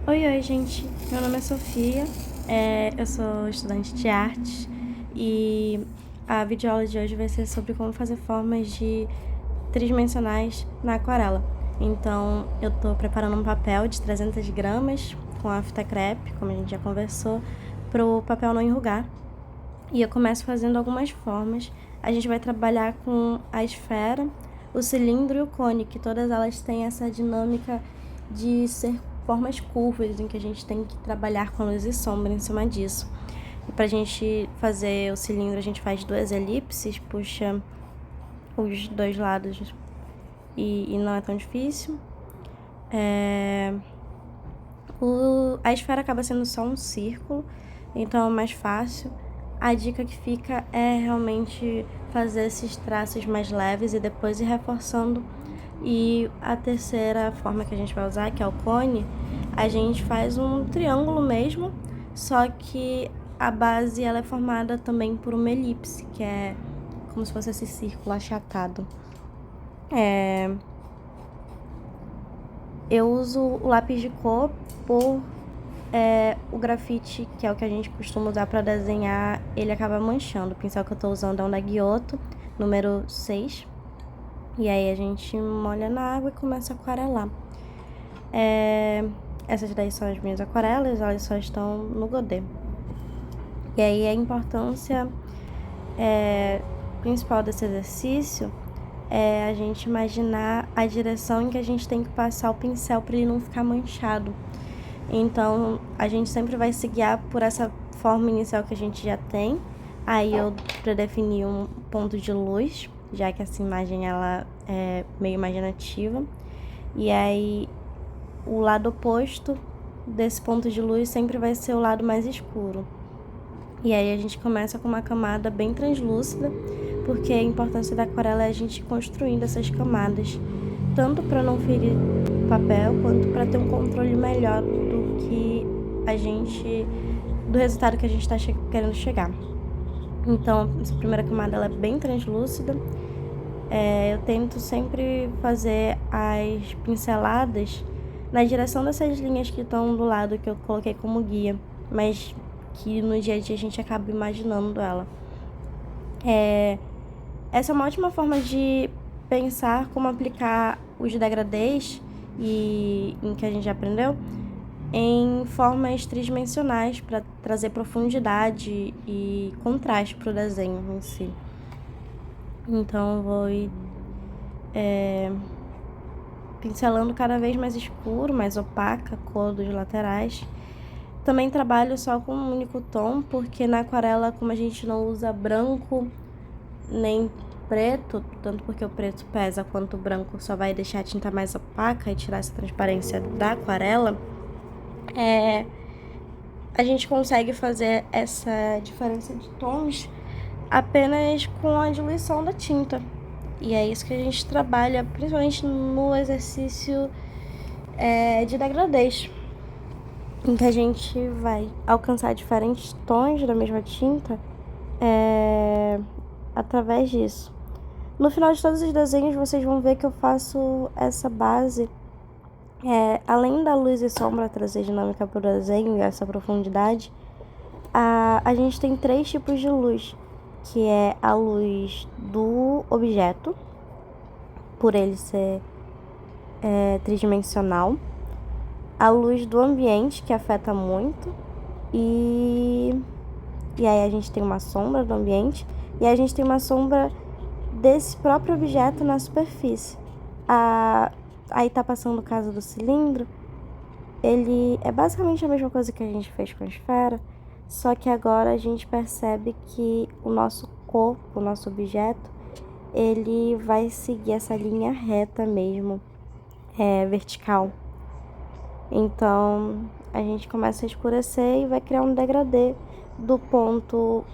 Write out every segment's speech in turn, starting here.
Oi, gente. Meu nome é Sofia, eu sou estudante de artes e a videoaula de hoje vai ser sobre como fazer formas de tridimensionais na aquarela. Então, eu tô preparando um papel de 300 gramas com a fita crepe, como a gente já conversou, para o papel não enrugar. E eu começo fazendo algumas formas. A gente vai trabalhar com a esfera, o cilindro e o cone, que todas elas têm essa dinâmica de ser formas curvas, em que a gente tem que trabalhar com luz e sombra em cima disso. E pra gente fazer o cilindro, a gente faz 2 elipses, puxa os 2 lados e não é tão difícil. A esfera acaba sendo só um círculo, então é mais fácil. A dica que fica é realmente fazer esses traços mais leves e depois ir reforçando. E a terceira forma que a gente vai usar, que é o cone, a gente faz um triângulo mesmo, só que a base ela é formada também por uma elipse, que é como se fosse esse círculo achatado. Eu uso o lápis de cor por o grafite, que é o que a gente costuma usar para desenhar, ele acaba manchando. O pincel que eu tô usando é um da Giotto, número 6. E aí a gente molha na água e começa a aquarelar. Essas daí são as minhas aquarelas, elas só estão no Godê. E aí a importância principal desse exercício é a gente imaginar a direção em que a gente tem que passar o pincel para ele não ficar manchado. Então, a gente sempre vai se guiar por essa forma inicial que a gente já tem. Aí eu predefini um ponto de luz, já que essa imagem ela é meio imaginativa. E aí, o lado oposto desse ponto de luz sempre vai ser o lado mais escuro. E aí a gente começa com uma camada bem translúcida, porque a importância da aquarela é a gente ir construindo essas camadas, tanto para não ferir o papel, quanto para ter um controle melhor do resultado que a gente está querendo chegar. Então, essa primeira camada ela é bem translúcida. Eu tento sempre fazer as pinceladas na direção dessas linhas que estão do lado que eu coloquei como guia, mas que no dia a dia a gente acaba imaginando ela. Essa é uma ótima forma de pensar como aplicar os degradês em que a gente já aprendeu em formas tridimensionais para trazer profundidade e contraste para o desenho em si. Então eu vou ir pincelando cada vez mais escuro, mais opaca a cor dos laterais. Também trabalho só com um único tom, porque na aquarela, como a gente não usa branco nem preto, tanto porque o preto pesa quanto o branco só vai deixar a tinta mais opaca e tirar essa transparência da aquarela, a gente consegue fazer essa diferença de tons apenas com a diluição da tinta. E é isso que a gente trabalha, principalmente no exercício de degradês, em que a gente vai alcançar diferentes tons da mesma tinta através disso. No final de todos os desenhos, vocês vão ver que eu faço essa base, além da luz e sombra trazer dinâmica para o desenho e essa profundidade, a gente tem 3 tipos de luz, que é a luz do objeto, por ele ser tridimensional, a luz do ambiente, que afeta muito, e aí a gente tem uma sombra do ambiente, e aí a gente tem uma sombra desse próprio objeto na superfície. Aí tá passando o caso do cilindro, ele é basicamente a mesma coisa que a gente fez com a esfera, só que agora a gente percebe que o nosso corpo, o nosso objeto, ele vai seguir essa linha reta mesmo, vertical. Então, a gente começa a escurecer e vai criar um degradê do ponto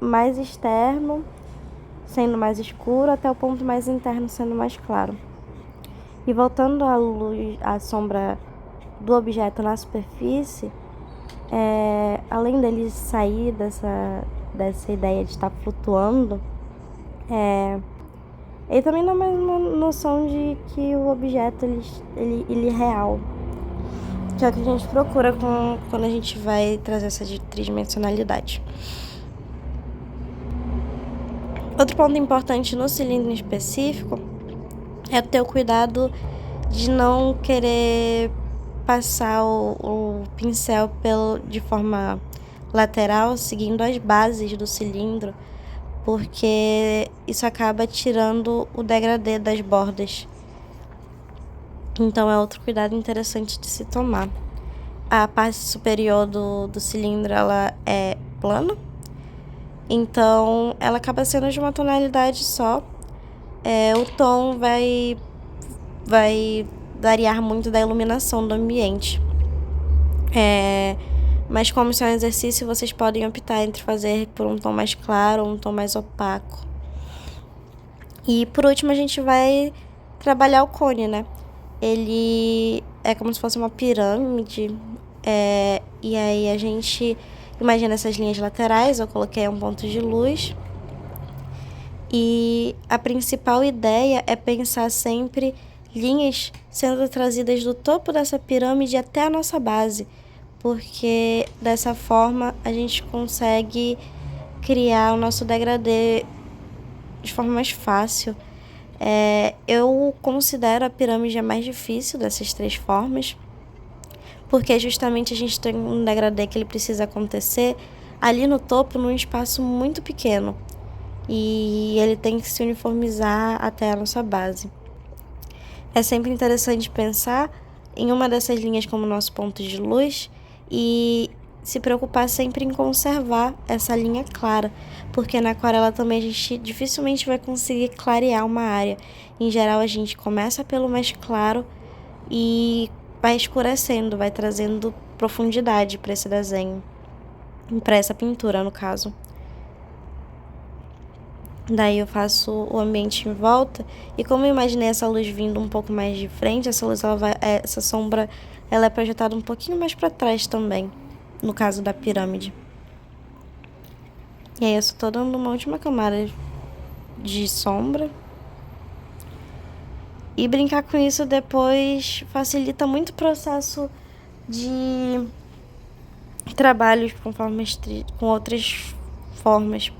mais externo sendo mais escuro até o ponto mais interno sendo mais claro. E voltando à luz, à sombra do objeto na superfície, além dele sair dessa ideia de estar flutuando, ele também dá mais uma noção de que o objeto ele é real, que é o que a gente procura quando a gente vai trazer essa tridimensionalidade. Outro ponto importante no cilindro em específico é ter o cuidado de não querer passar o pincel de forma lateral, seguindo as bases do cilindro, porque isso acaba tirando o degradê das bordas. Então é outro cuidado interessante de se tomar. A parte superior do cilindro ela é plana, então ela acaba sendo de uma tonalidade só. O tom vai variar muito da iluminação do ambiente. Mas como isso é um exercício, vocês podem optar entre fazer por um tom mais claro ou um tom mais opaco. E por último a gente vai trabalhar o cone, né? Ele é como se fosse uma pirâmide, e aí a gente imagina essas linhas laterais, eu coloquei um ponto de luz. E a principal ideia é pensar sempre linhas sendo trazidas do topo dessa pirâmide até a nossa base, porque dessa forma a gente consegue criar o nosso degradê de forma mais fácil. Eu considero a pirâmide a mais difícil dessas três formas, porque justamente a gente tem um degradê que ele precisa acontecer ali no topo, num espaço muito pequeno, e ele tem que se uniformizar até a nossa base. É sempre interessante pensar em uma dessas linhas como nosso ponto de luz e se preocupar sempre em conservar essa linha clara, porque na aquarela também a gente dificilmente vai conseguir clarear uma área. Em geral, a gente começa pelo mais claro e vai escurecendo, vai trazendo profundidade para esse desenho, para essa pintura, no caso. Daí eu faço o ambiente em volta, e como eu imaginei essa luz vindo um pouco mais de frente, essa sombra ela é projetada um pouquinho mais para trás também, no caso da pirâmide. E aí eu só tô dando uma última camada de sombra. E brincar com isso depois facilita muito o processo de trabalhos com outras formas.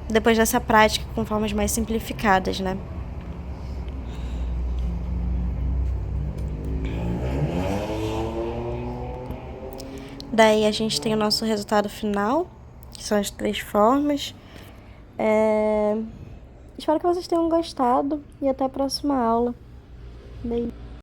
Depois dessa prática com formas mais simplificadas, né? Daí a gente tem o nosso resultado final, que são as três formas. Espero que vocês tenham gostado e até a próxima aula. Beijo.